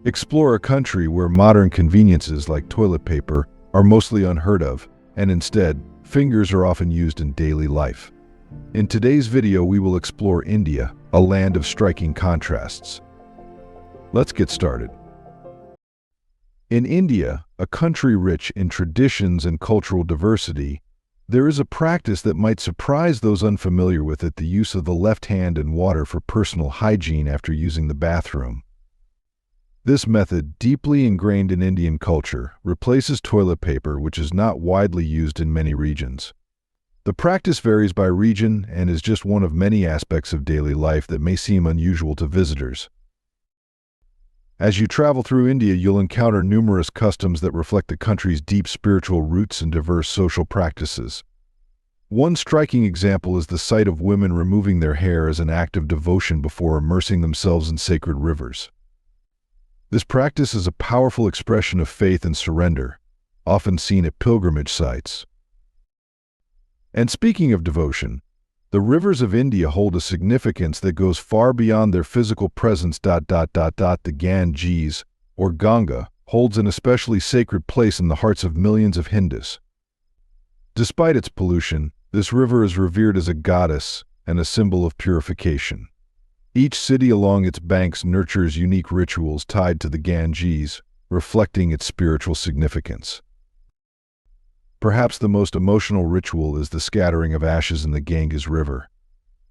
Explore a country where modern conveniences like toilet paper are mostly unheard of, and instead, fingers are often used in daily life. In today's video, we will explore India, a land of striking contrasts. Let's get started. In India, a country rich in traditions and cultural diversity, there is a practice that might surprise those unfamiliar with it: the use of the left hand and water for personal hygiene after using the bathroom. This method, deeply ingrained in Indian culture, replaces toilet paper, which is not widely used in many regions. The practice varies by region and is just one of many aspects of daily life that may seem unusual to visitors. As you travel through India, you'll encounter numerous customs that reflect the country's deep spiritual roots and diverse social practices. One striking example is the sight of women removing their hair as an act of devotion before immersing themselves in sacred rivers. This practice is a powerful expression of faith and surrender, often seen at pilgrimage sites. And speaking of devotion, the rivers of India hold a significance that goes far beyond their physical presence. The Ganges, or Ganga, holds an especially sacred place in the hearts of millions of Hindus. Despite its pollution, this river is revered as a goddess and a symbol of purification. Each city along its banks nurtures unique rituals tied to the Ganges, reflecting its spiritual significance. Perhaps the most emotional ritual is the scattering of ashes in the Ganges River.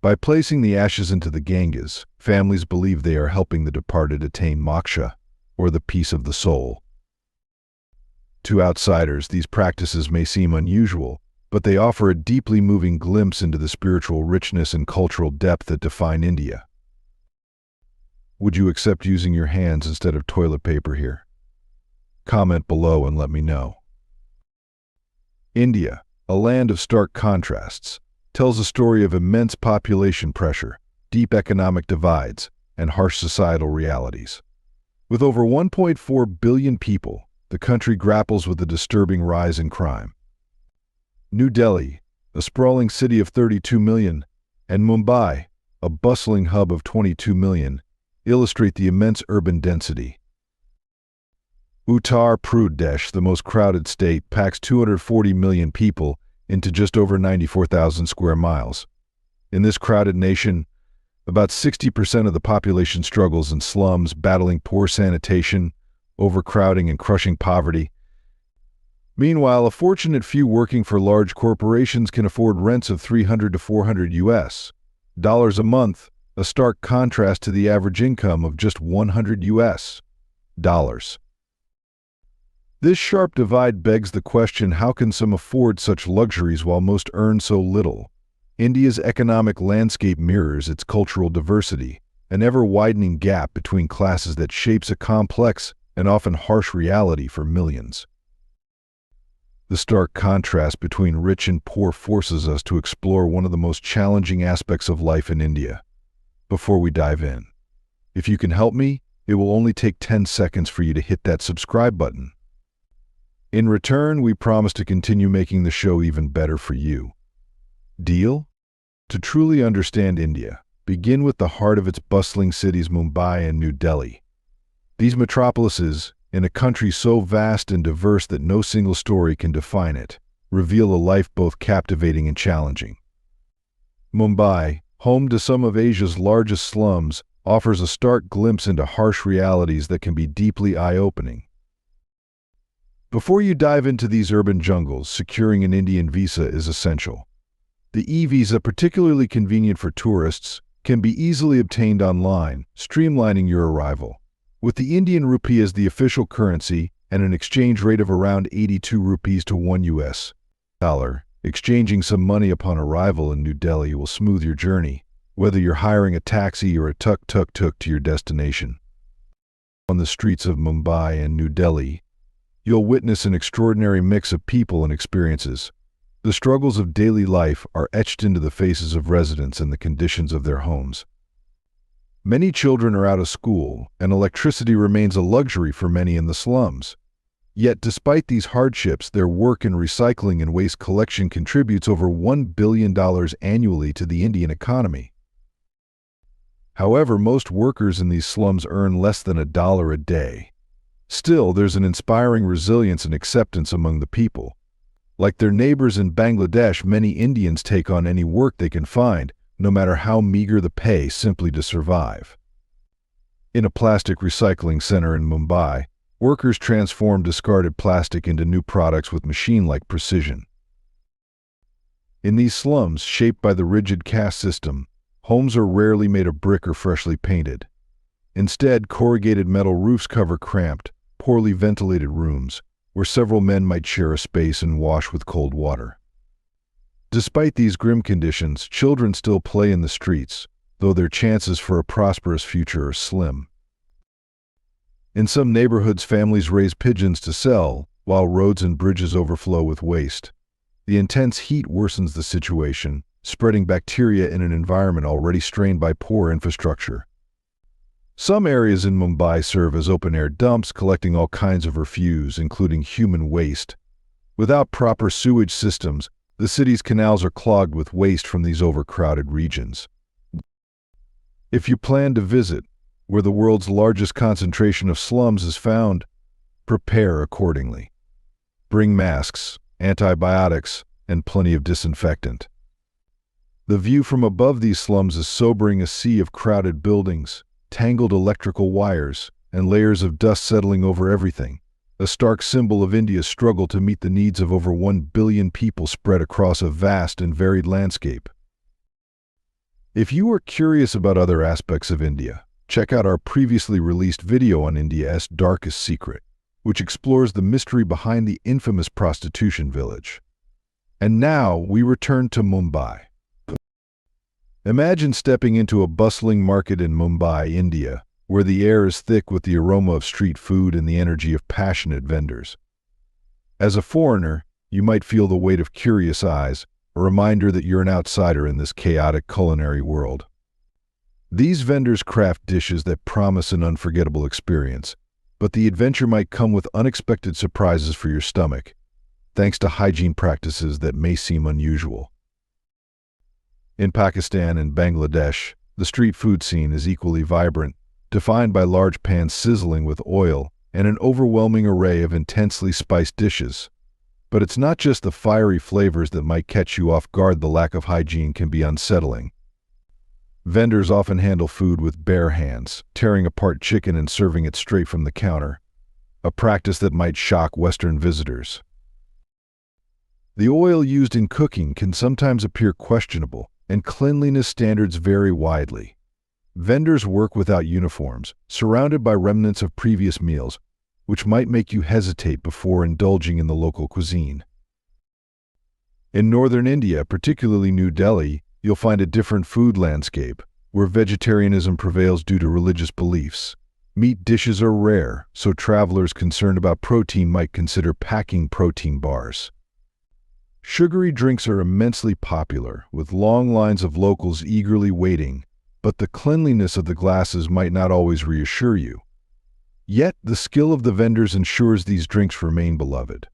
By placing the ashes into the Ganges, families believe they are helping the departed attain moksha, or the peace of the soul. To outsiders, these practices may seem unusual, but they offer a deeply moving glimpse into the spiritual richness and cultural depth that define India. Would you accept using your hands instead of toilet paper here? Comment below and let me know. India, a land of stark contrasts, tells a story of immense population pressure, deep economic divides, and harsh societal realities. With over 1.4 billion people, the country grapples with a disturbing rise in crime. New Delhi, a sprawling city of 32 million, and Mumbai, a bustling hub of 22 million, illustrate the immense urban density. Uttar Pradesh, the most crowded state, packs 240 million people into just over 94,000 square miles. In this crowded nation, about 60% of the population struggles in slums, battling poor sanitation, overcrowding, and crushing poverty. Meanwhile, a fortunate few working for large corporations can afford rents of $300 to $400 a month, a stark contrast to the average income of just $100. This sharp divide begs the question: how can some afford such luxuries while most earn so little? India's economic landscape mirrors its cultural diversity, an ever-widening gap between classes that shapes a complex and often harsh reality for millions. The stark contrast between rich and poor forces us to explore one of the most challenging aspects of life in India. Before we dive in, if you can help me, it will only take 10 seconds for you to hit that subscribe button. In return, we promise to continue making the show even better for you. Deal? To truly understand India, begin with the heart of its bustling cities, Mumbai and New Delhi. These metropolises, in a country so vast and diverse that no single story can define it, reveal a life both captivating and challenging. Mumbai, home to some of Asia's largest slums, offers a stark glimpse into harsh realities that can be deeply eye-opening. Before you dive into these urban jungles, securing an Indian visa is essential. The e-visa, particularly convenient for tourists, can be easily obtained online, streamlining your arrival. With the Indian rupee as the official currency and an exchange rate of around 82 rupees to $1, exchanging some money upon arrival in New Delhi will smooth your journey, whether you're hiring a taxi or a tuk-tuk to your destination. On the streets of Mumbai and New Delhi, you'll witness an extraordinary mix of people and experiences. The struggles of daily life are etched into the faces of residents and the conditions of their homes. Many children are out of school, and electricity remains a luxury for many in the slums. Yet despite these hardships, their work in recycling and waste collection contributes over $1 billion annually to the Indian economy. However, most workers in these slums earn less than $1 a day. Still, there's an inspiring resilience and acceptance among the people. Like their neighbors in Bangladesh, many Indians take on any work they can find, no matter how meager the pay, simply to survive. In a plastic recycling center in Mumbai, workers transform discarded plastic into new products with machine-like precision. In these slums, shaped by the rigid caste system, homes are rarely made of brick or freshly painted. Instead, corrugated metal roofs cover cramped, poorly ventilated rooms, where several men might share a space and wash with cold water. Despite these grim conditions, children still play in the streets, though their chances for a prosperous future are slim. In some neighborhoods, families raise pigeons to sell, while roads and bridges overflow with waste. The intense heat worsens the situation, spreading bacteria in an environment already strained by poor infrastructure. Some areas in Mumbai serve as open-air dumps, collecting all kinds of refuse, including human waste. Without proper sewage systems, the city's canals are clogged with waste from these overcrowded regions. If you plan to visit where the world's largest concentration of slums is found, prepare accordingly. Bring masks, antibiotics, and plenty of disinfectant. The view from above these slums is sobering: a sea of crowded buildings, tangled electrical wires, and layers of dust settling over everything, a stark symbol of India's struggle to meet the needs of over 1 billion people spread across a vast and varied landscape. If you are curious about other aspects of India, check out our previously released video on India's darkest secret, which explores the mystery behind the infamous prostitution village. And now we return to Mumbai. Imagine stepping into a bustling market in Mumbai, India, where the air is thick with the aroma of street food and the energy of passionate vendors. As a foreigner, you might feel the weight of curious eyes, a reminder that you're an outsider in this chaotic culinary world. These vendors craft dishes that promise an unforgettable experience, but the adventure might come with unexpected surprises for your stomach, thanks to hygiene practices that may seem unusual. In Pakistan and Bangladesh, the street food scene is equally vibrant, defined by large pans sizzling with oil and an overwhelming array of intensely spiced dishes. But it's not just the fiery flavors that might catch you off guard. The lack of hygiene can be unsettling. Vendors often handle food with bare hands, tearing apart chicken and serving it straight from the counter, a practice that might shock Western visitors. The oil used in cooking can sometimes appear questionable, and cleanliness standards vary widely. Vendors work without uniforms, surrounded by remnants of previous meals, which might make you hesitate before indulging in the local cuisine. In northern India, particularly New Delhi, you'll find a different food landscape, where vegetarianism prevails due to religious beliefs. Meat dishes are rare, so travelers concerned about protein might consider packing protein bars. Sugary drinks are immensely popular, with long lines of locals eagerly waiting, but the cleanliness of the glasses might not always reassure you. Yet, the skill of the vendors ensures these drinks remain beloved.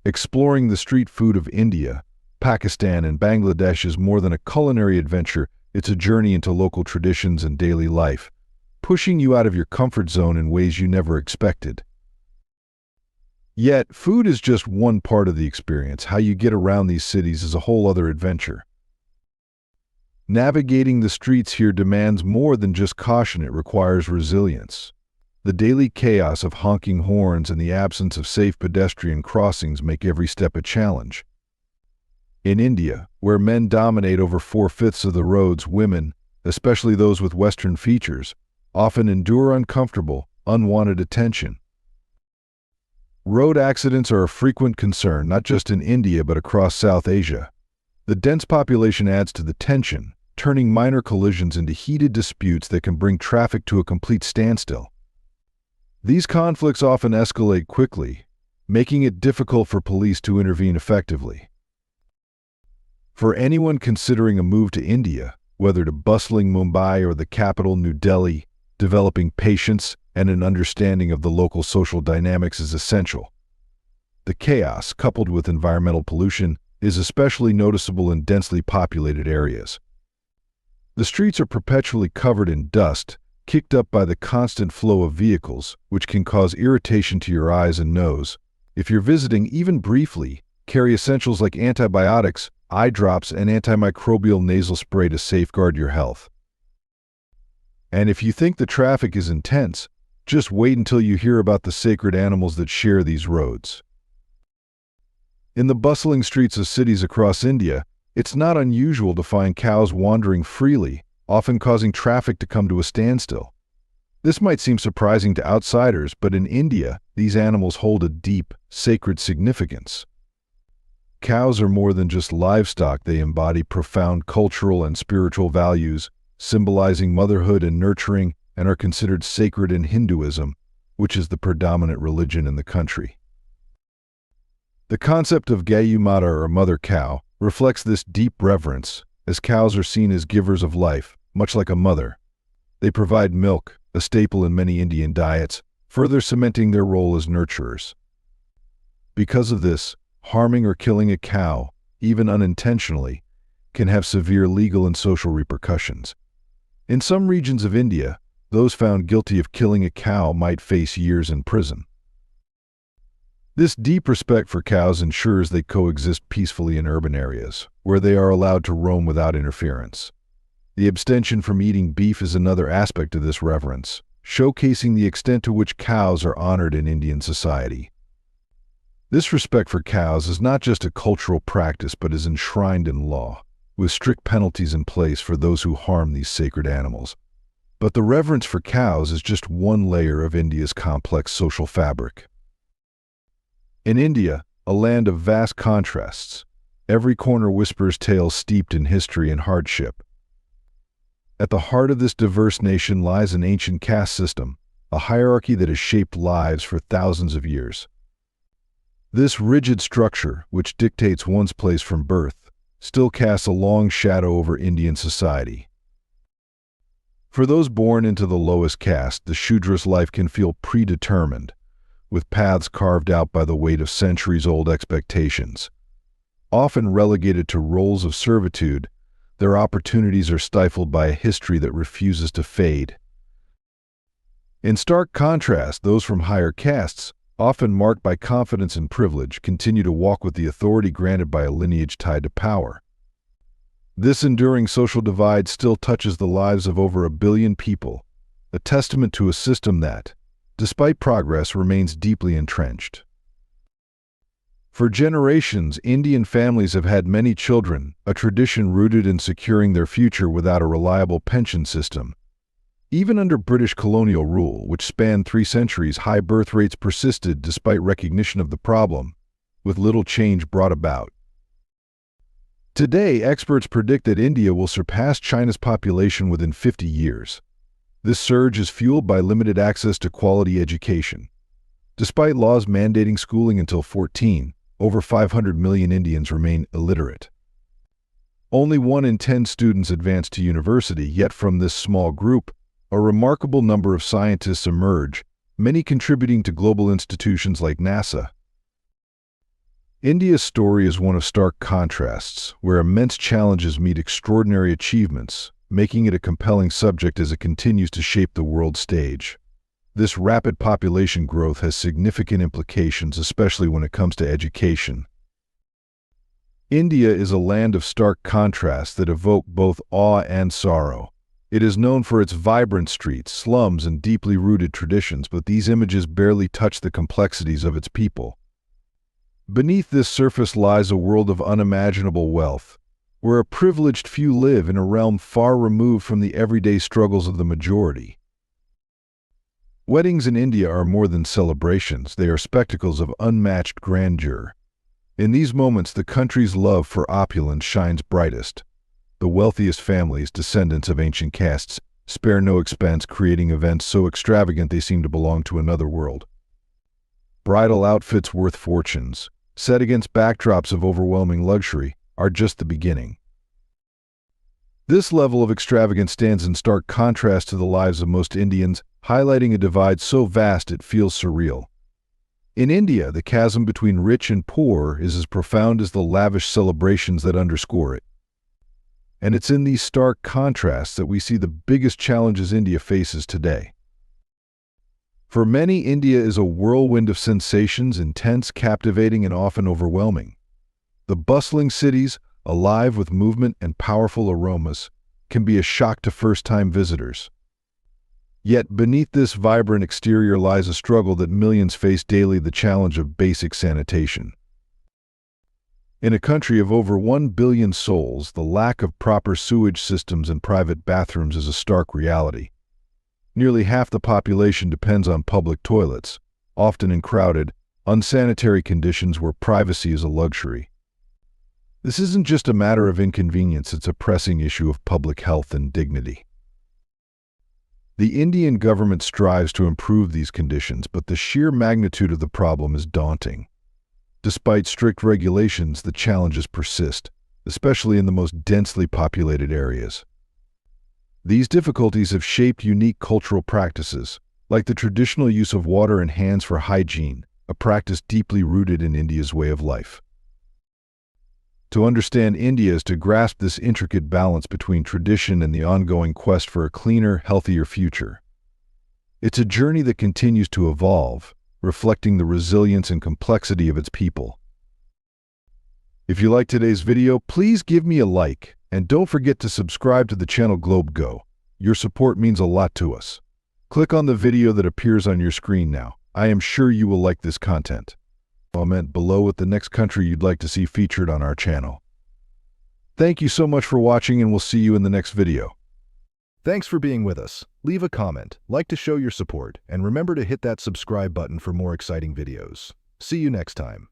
Exploring the street food of India, Pakistan, and Bangladesh is more than a culinary adventure. It's a journey into local traditions and daily life, pushing you out of your comfort zone in ways you never expected. Yet, food is just one part of the experience. How you get around these cities is a whole other adventure. Navigating the streets here demands more than just caution. It requires resilience. The daily chaos of honking horns and the absence of safe pedestrian crossings make every step a challenge. In India, where men dominate over 4/5 of the roads, women, especially those with Western features, often endure uncomfortable, unwanted attention. Road accidents are a frequent concern, not just in India but across South Asia. The dense population adds to the tension, turning minor collisions into heated disputes that can bring traffic to a complete standstill. These conflicts often escalate quickly, making it difficult for police to intervene effectively. For anyone considering a move to India, whether to bustling Mumbai or the capital New Delhi, developing patience and an understanding of the local social dynamics is essential. The chaos, coupled with environmental pollution, is especially noticeable in densely populated areas. The streets are perpetually covered in dust, kicked up by the constant flow of vehicles, which can cause irritation to your eyes and nose. If you're visiting, even briefly, carry essentials like antibiotics, eye drops, and antimicrobial nasal spray to safeguard your health. And if you think the traffic is intense, just wait until you hear about the sacred animals that share these roads. In the bustling streets of cities across India, it's not unusual to find cows wandering freely, often causing traffic to come to a standstill. This might seem surprising to outsiders, but in India, these animals hold a deep, sacred significance. Cows are more than just livestock. They embody profound cultural and spiritual values, symbolizing motherhood and nurturing, and are considered sacred in Hinduism, which is the predominant religion in the country. The concept of Gayu Mata, or mother cow, reflects this deep reverence, as cows are seen as givers of life, much like a mother. They provide milk, a staple in many Indian diets, further cementing their role as nurturers. Because of this, harming or killing a cow, even unintentionally, can have severe legal and social repercussions. In some regions of India, those found guilty of killing a cow might face years in prison. This deep respect for cows ensures they coexist peacefully in urban areas, where they are allowed to roam without interference. The abstention from eating beef is another aspect of this reverence, showcasing the extent to which cows are honored in Indian society. This respect for cows is not just a cultural practice but is enshrined in law, with strict penalties in place for those who harm these sacred animals. But the reverence for cows is just one layer of India's complex social fabric. In India, a land of vast contrasts, every corner whispers tales steeped in history and hardship. At the heart of this diverse nation lies an ancient caste system, a hierarchy that has shaped lives for thousands of years. This rigid structure, which dictates one's place from birth, still casts a long shadow over Indian society. For those born into the lowest caste, the Shudra's life can feel predetermined, with paths carved out by the weight of centuries-old expectations. Often relegated to roles of servitude, their opportunities are stifled by a history that refuses to fade. In stark contrast, those from higher castes, often marked by confidence and privilege, continue to walk with the authority granted by a lineage tied to power. This enduring social divide still touches the lives of over 1 billion people, a testament to a system that, despite progress, remains deeply entrenched. For generations, Indian families have had many children, a tradition rooted in securing their future without a reliable pension system. Even under British colonial rule, which spanned 3 centuries, high birth rates persisted despite recognition of the problem, with little change brought about. Today, experts predict that India will surpass China's population within 50 years. This surge is fueled by limited access to quality education. Despite laws mandating schooling until 14, over 500 million Indians remain illiterate. Only 1 in 10 students advance to university, yet from this small group, a remarkable number of scientists emerge, many contributing to global institutions like NASA. India's story is one of stark contrasts, where immense challenges meet extraordinary achievements, making it a compelling subject as it continues to shape the world stage. This rapid population growth has significant implications, especially when it comes to education. India is a land of stark contrasts that evoke both awe and sorrow. It is known for its vibrant streets, slums, and deeply rooted traditions, but these images barely touch the complexities of its people. Beneath this surface lies a world of unimaginable wealth, where a privileged few live in a realm far removed from the everyday struggles of the majority. Weddings in India are more than celebrations, they are spectacles of unmatched grandeur. In these moments, the country's love for opulence shines brightest. The wealthiest families, descendants of ancient castes, spare no expense, creating events so extravagant they seem to belong to another world. Bridal outfits worth fortunes, set against backdrops of overwhelming luxury, are just the beginning. This level of extravagance stands in stark contrast to the lives of most Indians, highlighting a divide so vast it feels surreal. In India, the chasm between rich and poor is as profound as the lavish celebrations that underscore it. And it's in these stark contrasts that we see the biggest challenges India faces today. For many, India is a whirlwind of sensations, intense, captivating, and often overwhelming. The bustling cities, alive with movement and powerful aromas, can be a shock to first-time visitors. Yet beneath this vibrant exterior lies a struggle that millions face daily: the challenge of basic sanitation. In a country of over 1 billion souls, the lack of proper sewage systems and private bathrooms is a stark reality. Nearly half the population depends on public toilets, often in crowded, unsanitary conditions where privacy is a luxury. This isn't just a matter of inconvenience, it's a pressing issue of public health and dignity. The Indian government strives to improve these conditions, but the sheer magnitude of the problem is daunting. Despite strict regulations, the challenges persist, especially in the most densely populated areas. These difficulties have shaped unique cultural practices, like the traditional use of water and hands for hygiene, a practice deeply rooted in India's way of life. To understand India is to grasp this intricate balance between tradition and the ongoing quest for a cleaner, healthier future. It's a journey that continues to evolve, reflecting the resilience and complexity of its people. If you like today's video, please give me a like, and don't forget to subscribe to the channel GlobeGo. Your support means a lot to us. Click on the video that appears on your screen now. I am sure you will like this content. Comment below with the next country you'd like to see featured on our channel. Thank you so much for watching, and we'll see you in the next video. Thanks for being with us. Leave a comment, like to show your support, and remember to hit that subscribe button for more exciting videos. See you next time.